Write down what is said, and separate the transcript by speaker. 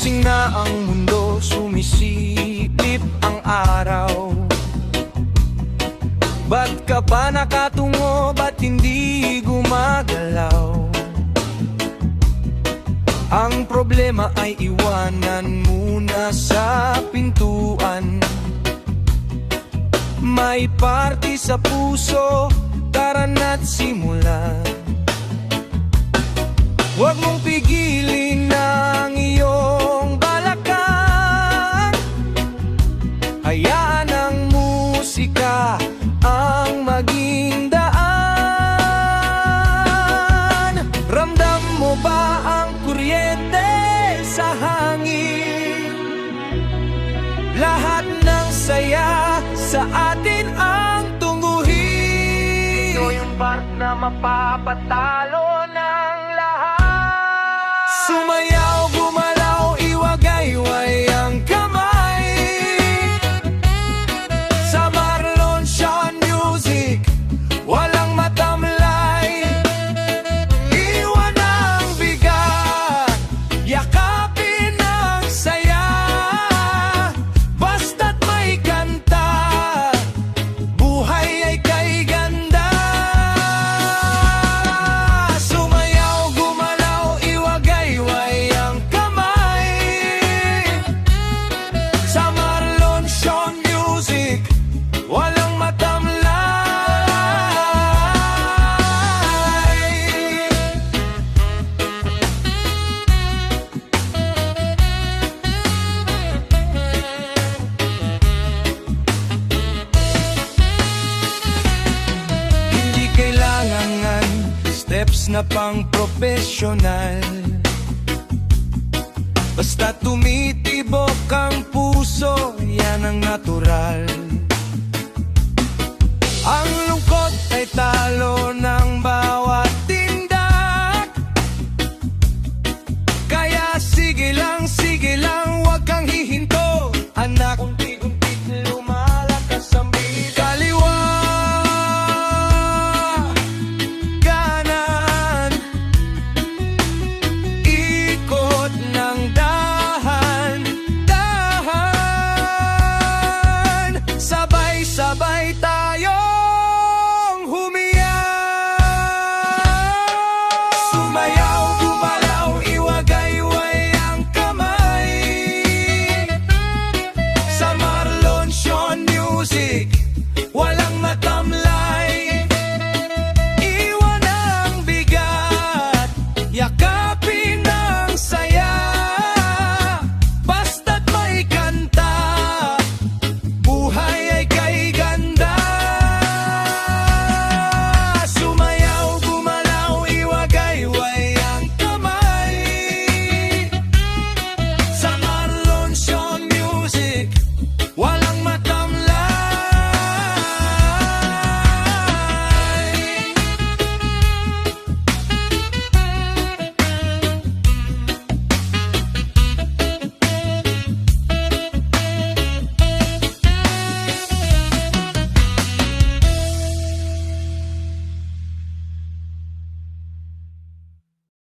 Speaker 1: Gising na ang mundo, sumisilip ang araw. Ba't ka pa nakatungo, ba't hindi gumagalaw? Ang problema ay iwanan muna sa pintuan. May party sa puso, tara na't simulan. Huwag mong pigilin ang iyong balakang. Hayaan ang musika ang maging daan. Ramdam mo ba ang kuryente sa hangin? Lahat ng saya sa atin ang tungguhin. Ito yung part na mapapatalo ng lahat. Sumayaw, gumalaw, iwagayway ang kamay. Sa Marlon Sean Music, walang matamlay. Iwan ang bigat, yakapin ang saya. Basta't may kanta, buhay ay kay ganda. Sumayaw, gumalaw, iwagayway ang kamay. Sa Marlon Sean Music, walang matamlay. Hindi kailangan steps na pang professional. Basta tumitibok ang puso, yan ang natural.